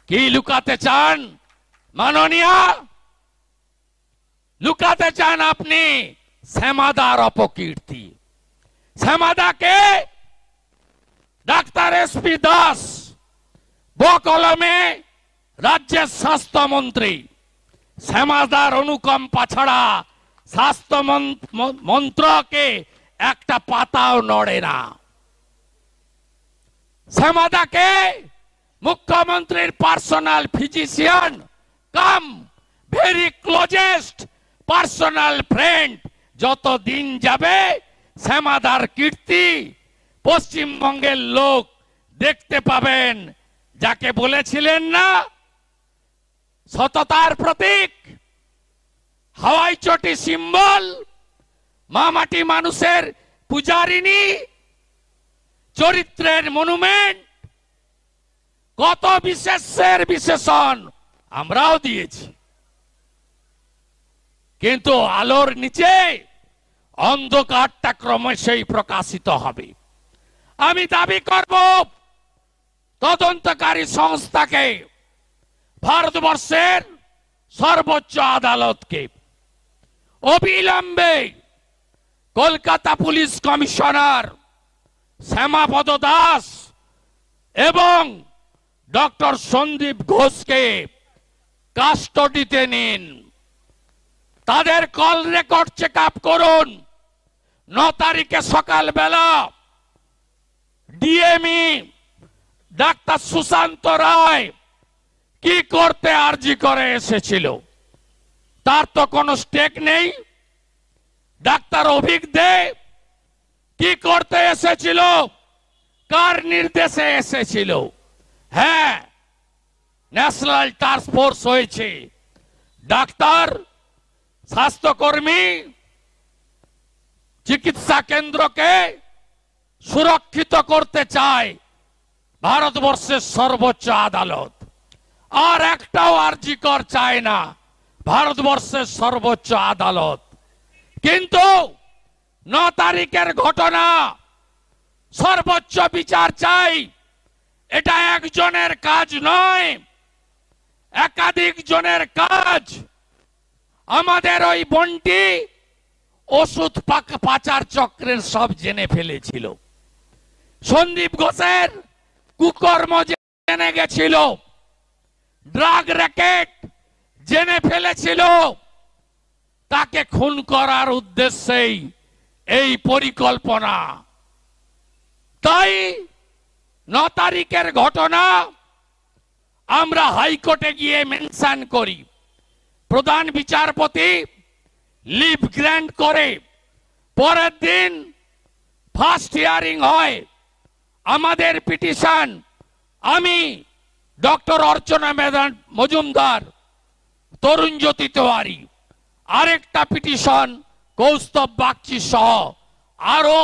কি লুকাতে চান মাননীয়া? লুকাতে চান আপনি শ্যামাদার অপকীর্তি। শ্যামাদাকে ডাক্তার এসপি দাস বকলমে রাজ্যের স্বাস্থ্যমন্ত্রী, শ্যামাদার অনুকম্পা ছাড়া স্বাস্থ্য মন্ত্রকে একটা পাতাও নড়ে না। শ্যামাদাকে মুখ্যমন্ত্রীর পার্সোনাল ফিজিশিয়ান কাম ভেরি ক্লোজেস্ট পার্সোনাল ফ্রেন্ড। যত দিন যাবে শ্যামাদার কীর্তি পশ্চিমবঙ্গের লোক দেখতে পাবেন। যাকে বলেছিলেন না সততার প্রতীক, হাওয়াই চটি সিম্বল, মামাটি মানুষের পূজারিনী, চরিত্রের মনুমেন্ট, কত বিশেষের বিশেষণ আমরাও দিয়েছি। কিন্তু আলোর নিচে অন্ধকারটা ক্রমশই প্রকাশিত হবে। আমি দাবি করব তদন্তকারী সংস্থাকে, ভারতবর্ষের সর্বোচ্চ আদালতকে অবিলম্বে কলকাতা পুলিশ কমিশনার শ্যামাপদ দাস এবং ডক্টর সন্দীপ ঘোষকে কাস্টডিতে নিন। তাদের কল রেকর্ড চেক আপ করুন। 9 তারিখে সকালবেলা ডিএমই ডাক্তার সুশান্ত রায় কি করতে আর্জি করে এসেছিল তার তো কোনো স্টেক নেই। ডাক্তার অভিক দে কি করতে এসেছিল, কার নির্দেশে এসেছিল? হ্যাঁ, ন্যাশনাল টাস্ক ফোর্স হয়েছে। ডাক্তার, স্বাস্থ্যকর্মী, চিকিৎসা কেন্দ্রকে সুরক্ষিত করতে চায় ভারতবর্ষের সর্বোচ্চ আদালত। আর একটাও আরজিকর চায় না ভারতবর্ষের সর্বোচ্চ আদালত। কিন্তু 9 তারিখের ঘটনা সর্বোচ্চ বিচার চাই। এটা একজনের কাজ নয়, একাধিক জনের কাজ। আমাদের ওই বন্টি ওষুধ পাচার চক্রের সব জেনে ফেলেছিল। সন্দীপ ঘোষের কুকর্ম জেনে গেছিল, ড্রাগ র্যাকেট জেনে ফেলেছিল। তাকে খুন করার উদ্দেশ্যেই এই পরিকল্পনা। তাই 9 তারিখের ঘটনা আমরা হাইকোর্টে গিয়ে মেনশন করি। প্রধান বিচারপতি লিভ গ্র্যান্ট করে পরের দিন ফার্স্ট হিয়ারিং হয়। আমাদের পিটিশন, আমি ডক্টর অর্চনা মজুমদার, তরুণ জ্যোতি তেওয়ারি, আরেকটা পিটিশন কৌস্তব বাগচি সহ আরো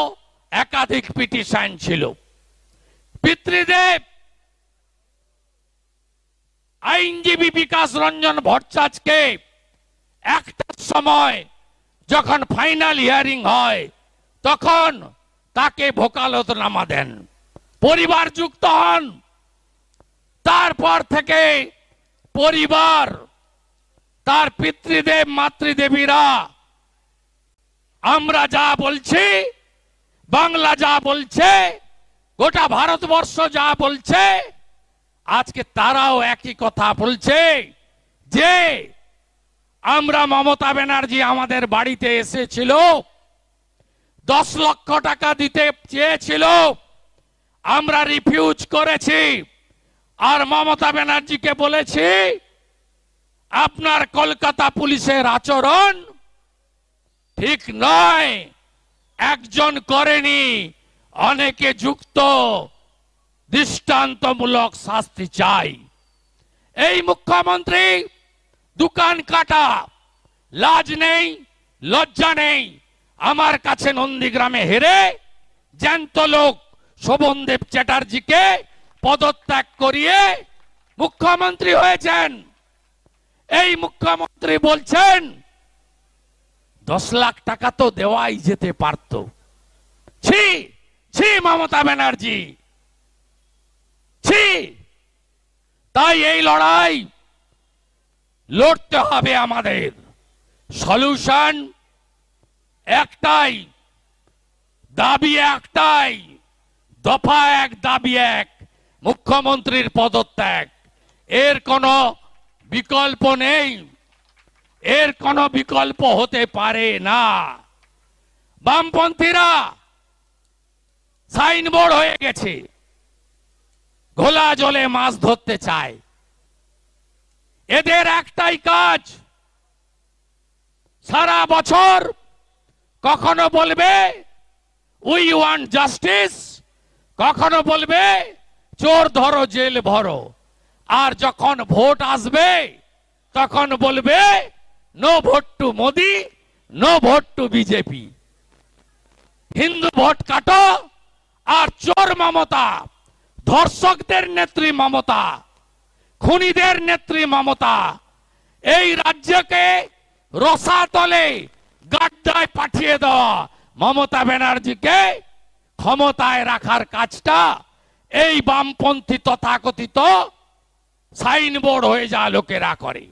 একাধিক পিটিশন ছিল। পিতৃদেব আইনজীবী বিকাশ রঞ্জন ভট্টাচার্যকে একটার সময় যখন ফাইনাল হিয়ারিং হয় তখন তাকে ভোকালতনামা দেন, পরিবার যুক্ত হন। তারপর থেকে পরিবার, তার পিতৃদেব মাতৃদেবীরা আমরা যা বলছি, বাংলা যা বলছে, গোটা ভারতবর্ষ যা বলছে, আজকে তারাও একই কথা বলছে যে আমরা মমতা ব্যানার্জি আমাদের বাড়িতে এসেছিল, 10 লক্ষ টাকা দিতে চেয়েছিল, আমরা রিফিউজ করেছি। আর মমতা ব্যানার্জিকে বলেছি আপনার কলকাতা পুলিশের আচরণ ঠিক নয়, একজন করেনি, অনেকে যুক্ত, দৃষ্টান্তমূলক শাস্তি চাই। এই মুখ্যমন্ত্রী দোকান কাটা, লাজ নেই, লজ্জা নেই। আমার কাছে নন্দীগ্রামে হেরে জ্যান্ত লোক শোভনদেব চ্যাটার্জিকে পদত্যাগ করিয়ে মুখ্যমন্ত্রী হয়েছেন। এই মুখ্যমন্ত্রী বলছেন 10 লাখ টাকা তো দেওয়াই যেতে পারত। ছি ছি মমতা ব্যানার্জি, ছি। তাই এই লড়াই লড়তে হবে আমাদের। সলিউশন একটাই, দাবি একটাই, দফা এক, দাবি এক, মুখ্যমন্ত্রীর পদত্যাগ। এর কোনো বিকল্প নেই, এর কোনো বিকল্প হতে পারে না। বামপন্থীরা সাইনবোর্ড হয়ে গেছে, ঘোলা জলে মাছ ধরতে চায়। এদের একটাই কাজ, সারা বছর কখনো বলবে উই ওয়ান্ট জাস্টিস, কখনো বলবে চোর ধরো জেল ভরো, আর যখন ভোট আসবে তখন বলবে no vote to Modi, no vote to BJP. Hindu vote কাটো আর চোর মমতা, ধর্ষকদের নেত্রী মমতা, খুনিদের নেত্রী মমতা এই রাজ্যকে রসাতলে গাড্ডায় পাঠিয়ে দেওয়া মমতা ব্যানার্জিকে ক্ষমতায় রাখার কাজটা এই বামপন্থী তথাকথিত সাইনবোর্ড হয়ে যা লোকেরা করে।